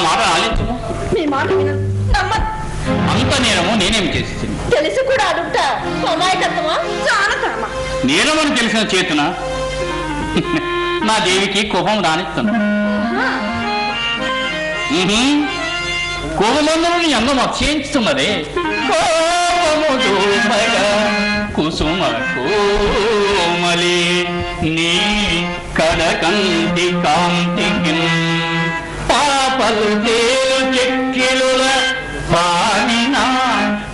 మాట ఆలించము. మీ మాట అంత నేరము నేనేం చేసింది? తెలిసి కూడా అడుగుతా అమాయకత్వమా జానతనమా? నేరమని తెలిసిన చేతున నా దేవికి కోపం రానిస్తాను. కోపమందును నీ అందం అక్షయించుతున్నదే. కుసుమ కోమలి నీ కడకంటి కాంతికి పాపలు తేలు చెక్కిలుల పానిన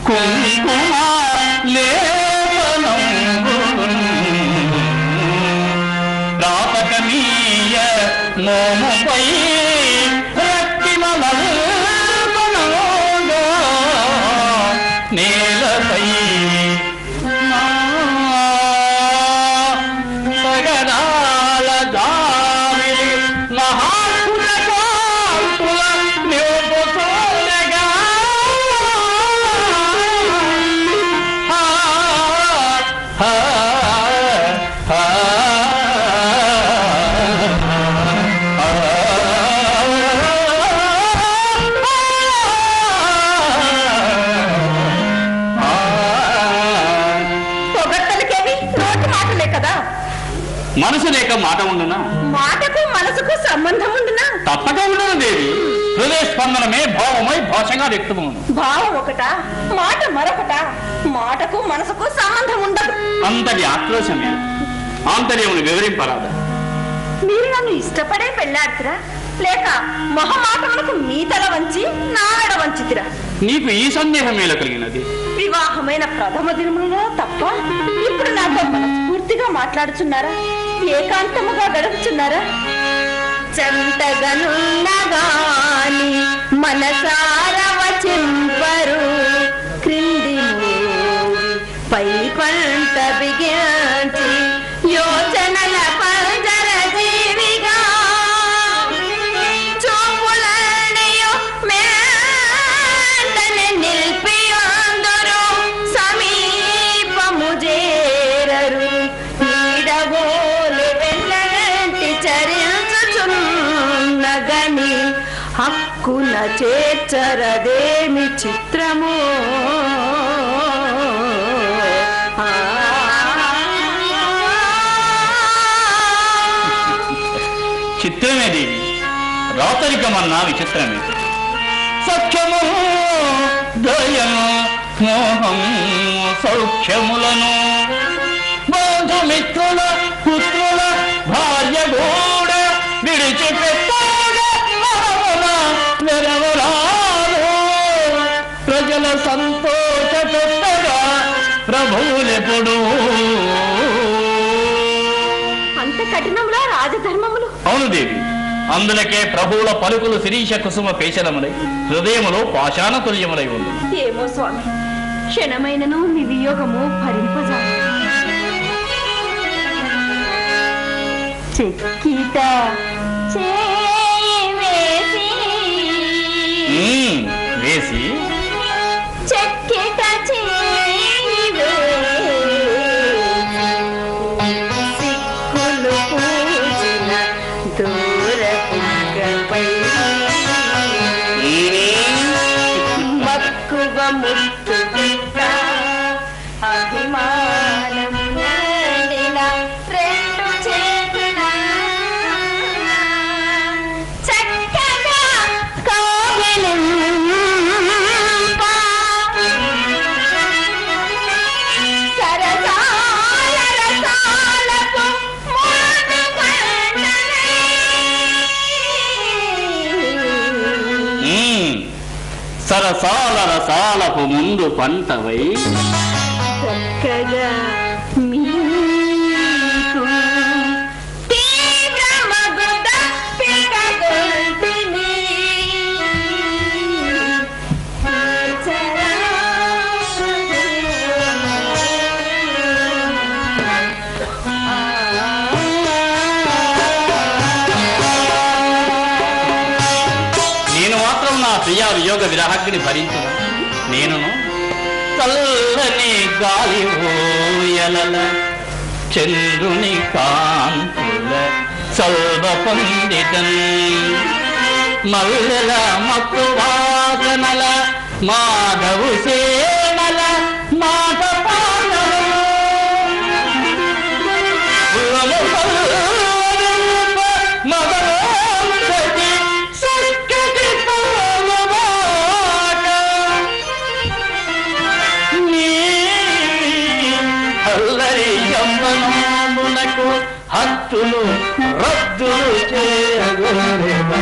కుంకుమ లేపనం రాపకమీయ మోముపై రక్తిమ నేలపై సగరాల దారి మహాత్ముల కాంతుల నివసోలగా మనసు లేక మాట ఉండునా? మాటకు మనసుకు సంబంధం ఉండునా? తప్పక ఉండను దేవి. హృదయ స్పందనమే భావమై భాషగా వ్యక్తమవును. భావం ఒకటా, మాట మరొకట. మాటకు మనసుకు సంబంధం ఉండదు. అంతటి ఆక్రోశమే ఆంతర్యమును వివరింపరాదా? మీరు నన్ను ఇష్టపడే పెళ్ళాడుతురా, లేక మొహమాటములకు మీ తల వంచి నా మెడ వంచితిరా? నీకు ఈ సందేహం ఎలా కలిగినది? వివాహమైన ప్రథమ దినములలో తప్ప ఇప్పుడు నాతో మనస్ఫూర్తిగా మాట్లాడుచున్నారా? ఏకాంతముగా గడుపుచున్నారా? చెంతగనున్నగాని మనసార వచింపరు క్రింది పై పంట బిగించి యోచనల పంజర జీవిగా చూపులనియో మేటని నిలిపి అందరూ సమీపము చేరరు ఈడగోలు వెళ్ళంటి చరించుచున్నగని హక్కున చేర్చరదేమి చిత్రమో. చిత్రమే దేవి, రాతరికమన్నా విచిత్రమే. సఖ్యము దయను మోహము సౌఖ్యములను బంధుమిత్రుల పుత్రుల భార్య కూడా విడిచిపెట్టాడు ప్రజల సంతోష పెట్టగా ప్రభువులెప్పుడు. అంత కఠినంలో రాజధర్మములు. అవును దేవి, అందులకే ప్రభువుల పలుకులు శిరీష కుసుమ పేశలములై హృదయములో పాషాణ తుల్యములై ఉంది. ఏమో స్వామి, క్షణమైనను మీ వియోగము భరింపజాలి. చెక్కిట వేసి చెక్కిట సిక్కులు పూచిన దూరపై మక్కువ ముత్తు అభిమానం నిండిన రెండు చేతుల చక్కగా కోగిలింప సరసాల రసాలకు మూడు సరసాల రసాలకు ముందు పంటవై చక్కగా మీకు తీవ్రమగు దప్పిక గొంతిని నేను మాత్రం నా ప్రియా వియోగ విరహాగ్ని భరించును. నేనును చల్లని గాలి ఊయలల చంద్రుని కాంతుల చల్వ పండితన్ మల్లెల మత్తు వాసనల మాధవు సేనల మాట హత్తులు రద్దులు చేయగోరేదా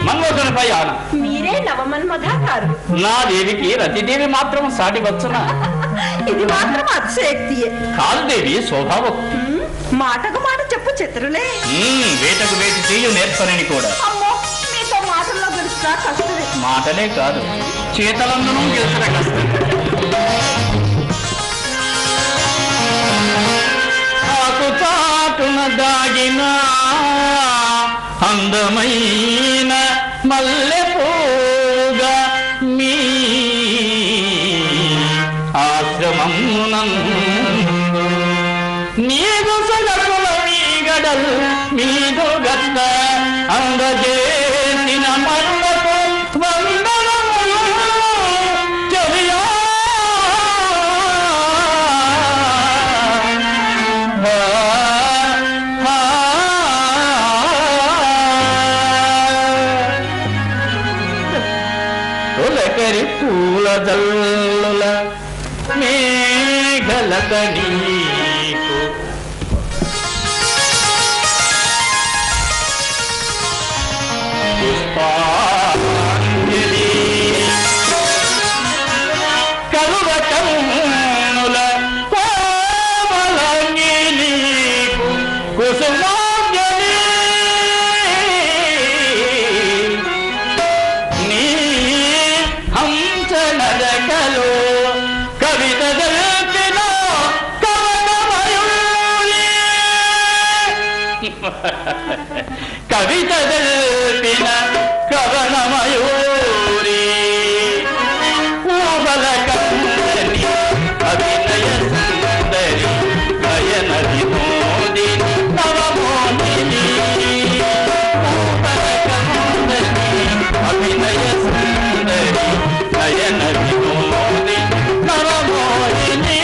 మన్మోహనపై ఆన మీరే నవమన్మధాకారు. నా దేవికి రతిదేవి మాత్రం సాటి వచ్చునా? ఇది మాత్రం అతిశయక్తియే కాదు దేవి స్వభావం. మాటకు మాట చెప్పు చిత్రులే. వేటకు వేటి చెయ్యి నేర్పనని కూడా. అమ్మో మీతో మాటల్లో గెలుచురా కష్టమే. మాటలే కాదు చేతలందునూ గెలుచుట కష్టం. ఆకు చాటున దాగిన అందమైన మల్లె పూగా మీ ఆశ్రమమునందు నీదు సగకుల మీగడల్ మీదు గట్ట అందజేసిన మరులకు వందనములు చెలియా. తొలకరి పూల జల్లుల మేఘలత నీకు పుష్పాంజలి కలువ కన్నుల కోమలంగి నీకు కుసుమాంజలి నీ హంస నరకలో కవిత దల్పిన కవనమయూరి కవిత దల్పిన కవనమయూరి ఊబల కందని అభినయ సుందరి నయన వినోదిని నవమోహిని ఊబల కందని అభినయ సుందరి నయన వినోదిని నవమోహిని.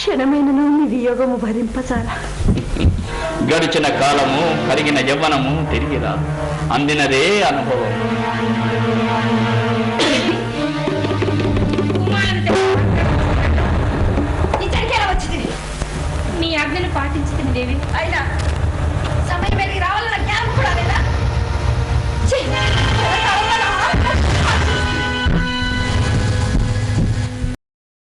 క్షణమైనను నీ వియోగము భరింపచారా. గడిచిన కాలము కరిగిన యవ్వనము తిరిగి రాదు, అందినదే అనుభవం. ఇక్కడికి ఎలా వచ్చింది? నీ ఆజ్ఞను పాటించుతుంది దేవి. అయినా